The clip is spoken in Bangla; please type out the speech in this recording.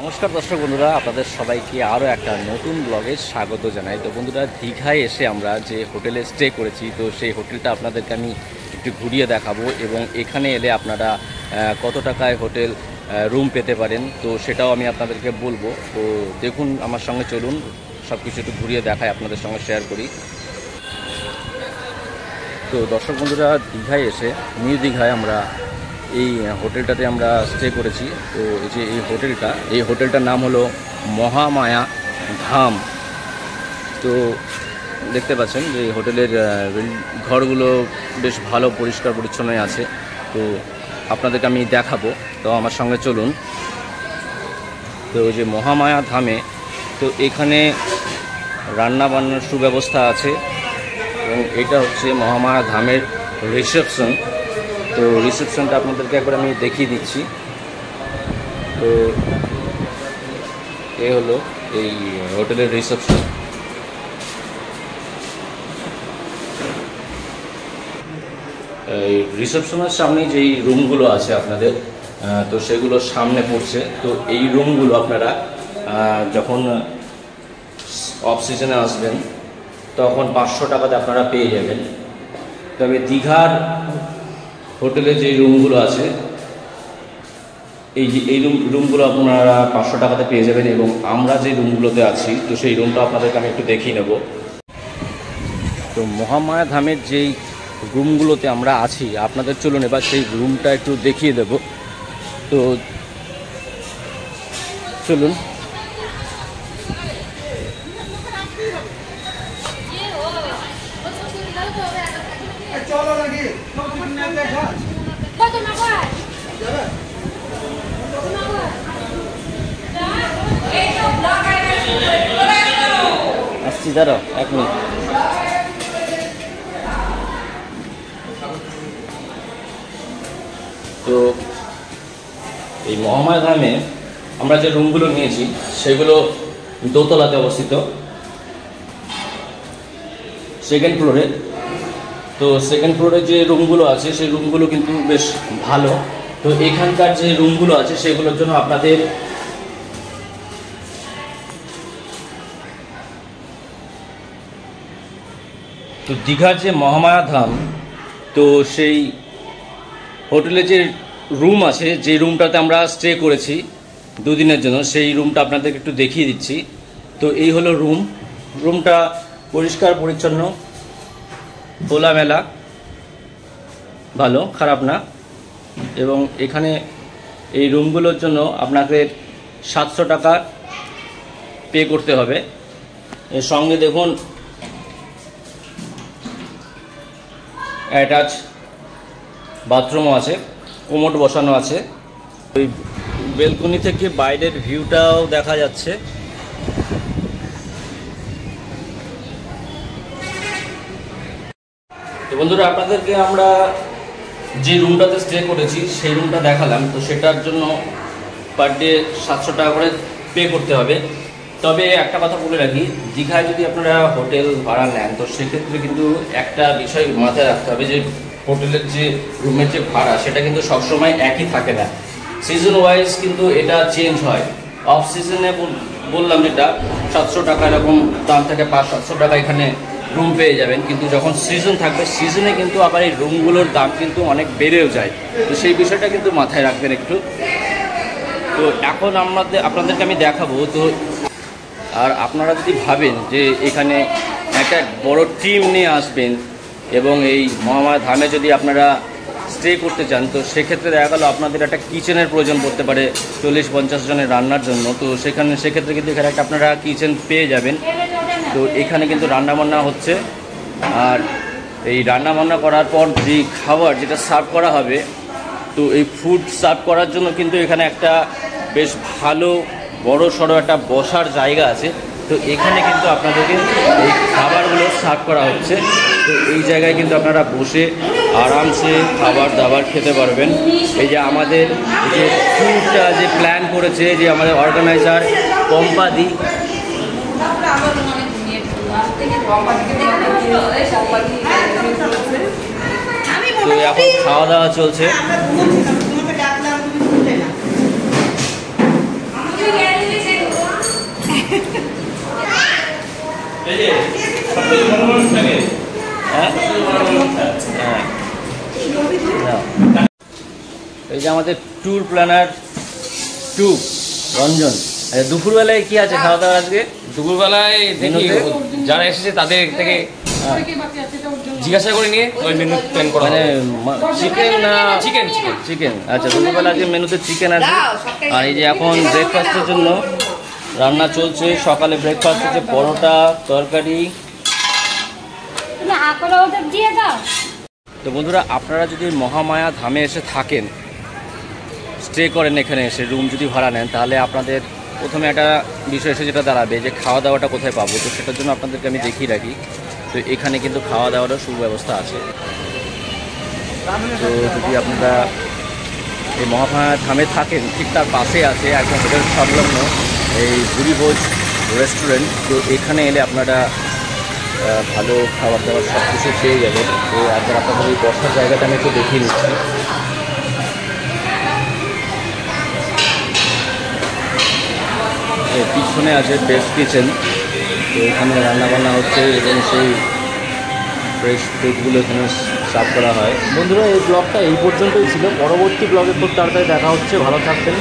নমস্কার দর্শক বন্ধুরা, আপনাদের সবাইকে আরও একটা নতুন ব্লগে স্বাগত জানাই। তো বন্ধুরা, দীঘায় এসে আমরা যে হোটেলে স্টে করেছি, তো সেই হোটেলটা আপনাদেরকে আমি একটু ঘুরিয়ে দেখাবো এবং এখানে এলে আপনারা কত টাকায় হোটেল রুম পেতে পারেন, তো সেটাও আমি আপনাদেরকে বলবো। তো দেখুন, আমার সঙ্গে চলুন, সব কিছু একটু ঘুরিয়ে দেখাই, আপনাদের সঙ্গে শেয়ার করি। তো দর্শক বন্ধুরা, দীঘায় এসে নিউ দীঘায় আমরা এই হোটেলটাতে আমরা স্টে করেছি। তো এই যে এই হোটেলটার নাম হলো মহামায়া ধাম। তো দেখতে পাচ্ছেন যে হোটেলের ঘরগুলো বেশ ভালো পরিষ্কার পরিচ্ছন্নই আছে। তো আপনাদেরকে আমি দেখাবো, তো আমার সঙ্গে চলুন। তো ওই যে মহামায়া ধামে, তো এখানে রান্না বান্নার সুব্যবস্থা আছে এবং এটা হচ্ছে মহামায়া ধামের রিসেপশন। তো রিসেপশনটা আপনাদেরকে একবার আমি দেখিয়ে দিচ্ছি। তো এ হলো এই হোটেলের রিসেপশন। এই রিসেপশনের সামনে যেই রুমগুলো আছে আপনাদের, তো সেগুলো সামনে পড়ছে। তো এই রুমগুলো আপনারা যখন অফ সিজনে আসবেন তখন 500 টাকাতে আপনারা পেয়ে যাবেন। তবে দীঘার হোটেলে যে রুমগুলো আছে, এই রুমগুলো আপনারা 500 টাকাতে পেয়ে যাবেন। এবং আমরা যে রুমগুলোতে আছি, তো সেই রুমটা আপনাদেরকে আমি একটু দেখিয়ে নেব। তো মহামায়া ধামের যেই রুমগুলোতে আমরা আছি, আপনাদের চলুন এবার সেই রুমটা একটু দেখিয়ে দেব। তো চলুন। আসছি, দাঁড়াও 1 মিনিট। তো এই মহামায়া ধামে আমরা যে রুমগুলো নিয়েছি সেগুলো দোতলাতে অবস্থিত, সেকেন্ড ফ্লোরে। তো সেকেন্ড ফ্লোরে যে রুমগুলো আছে সেই রুমগুলো কিন্তু বেশ ভালো। তো এখানকার যে রুমগুলো আছে সেগুলোর জন্য আপনাদের তো দীঘার যে মহামায়া ধাম, তো সেই হোটেলে যে রুম আছে, যে রুমটাতে আমরা স্টে করেছি 2 দিনের জন্য, সেই রুমটা আপনাদেরকে একটু দেখিয়ে দিচ্ছি। তো এই হলো রুমটা পরিষ্কার পরিচ্ছন্ন, খোলামেলা, ভালো, খারাপ না। এবং এখানে এই রুমগুলোর জন্য আপনাকে 700 টাকা পে করতে হবে। এর সঙ্গে দেখুন অ্যাটাচ বাথরুমও আছে, কোমোড বসানো আছে। ওই বেলকনি থেকে বাইরের ভিউটাও দেখা যাচ্ছে। তো বন্ধুরা, আপনাদেরকে আমরা যে রুমটাতে স্টে করেছি সেই রুমটা দেখালাম। তো সেটার জন্য পার ডে 700 টাকা করে পে করতে হবে। তবে একটা কথা বলে রাখি, দীঘায় যদি আপনারা হোটেল ভাড়া নেন, তো সেক্ষেত্রে কিন্তু একটা বিষয় মাথায় রাখতে হবে, যে হোটেলের যে রুমের যে ভাড়া সেটা কিন্তু সবসময় একই থাকে না, সিজন ওয়াইজ কিন্তু এটা চেঞ্জ হয়। অফ সিজনে বললাম যেটা 700 টাকা এরকম দাম থাকে, 500-700 টাকা এখানে রুম পেয়ে যাবেন। কিন্তু যখন সিজন থাকবে, সিজনে কিন্তু আবার এই রুমগুলোর দাম কিন্তু অনেক বেড়েও যায়। তো সেই বিষয়টা কিন্তু মাথায় রাখবেন একটু। তো এখন আপনাদেরকে আমি দেখাবো। তো আর আপনারা যদি ভাবেন যে এখানে একটা বড় টিম নিয়ে আসবেন এবং এই মহামায়া ধামে যদি আপনারা স্টে করতে চান, তো সেক্ষেত্রে দেখা গেল আপনাদের একটা কিচেনের প্রয়োজন পড়তে পারে 40-50 জনের রান্নার জন্য। তো সেক্ষেত্রে কিন্তু এখানে একটা আপনারা কিচেন পেয়ে যাবেন। তো এখানে কিন্তু রান্নাবান্না হচ্ছে, আর এই রান্নাবান্না করার পর যে খাবার যেটা সার্ভ করা হবে, তো এই ফুড সার্ভ করার জন্য কিন্তু এখানে একটা বেশ ভালো বড় সড়ো একটা বসার জায়গা আছে। তো এখানে কিন্তু আপনাদেরকে এই খাবারগুলো সার্ভ করা হচ্ছে। তো এই জায়গায় কিন্তু আপনারা বসে আরামসে খাবার দাবার খেতে পারবেন। এই যে আমাদের এই যে ট্যুরটা যে প্ল্যান করেছে, যে আমাদের অর্গানাইজার পম্পাদি, তো এখন খাওয়া দাওয়া চলছে। হ্যাঁ হ্যাঁ, এই যে আমাদের ট্যুর প্ল্যানার টু রঞ্জন, দুপুরবেলায় কি আছে খাওয়া দাওয়া আজকে? দুপুরবেলায় দেখি যারা এসেছে তাদের থেকে জিজ্ঞাসা করে নিয়ে ওই মেনু প্ল্যান করা, মানে চিকেন না? চিকেন চিকেন চিকেন, আচ্ছা দুপুরবেলা আজকে মেনুতে চিকেন আছে। আর এই যে এখন ব্রেকফাস্টের জন্য রান্না চলছে। সকালে ব্রেকফাস্ট হচ্ছে পরোটা, তরকারি। তো বন্ধুরা, আপনারা যদি মহামায়া ধামে এসে থাকেন, স্টে করেন, এখানে এসে রুম যদি ভাড়া নেন, তাহলে আপনাদের প্রথমে একটা বিষয় এসে যেটা দাঁড়াবে যে খাওয়া দাওয়াটা কোথায় পাবো। তো সেটার জন্য আপনাদেরকে আমি দেখিয়ে রাখি। তো এখানে কিন্তু খাওয়া দাওয়ারও সুব্যবস্থা আছে। তো যদি আপনারা এই মহামায়া ধামে থাকেন, ঠিক তার পাশে আছে একদম হোটেল সংলগ্ন এই ভুরিভোজ রেস্টুরেন্ট। তো এখানে এলে আপনারা ভালো খাবার দাবার সব কিছু পেয়ে যাবেন। তো একবার আপনাদের এই বসার জায়গাটা আমি একটু দেখিয়ে নিচ্ছি। পিছনে আছে বেস্ট কিচেন। তো এখানে রান্নাবান্না হচ্ছে এবং সেই ফ্রেশ ফুডগুলো এখানে সার্ভ করা হয়। বন্ধুরা, এই ব্লগটা এই পর্যন্তই ছিল। পরবর্তী ব্লগে খুব তাড়াতাড়ি দেখা হচ্ছে। ভালো থাকবেন।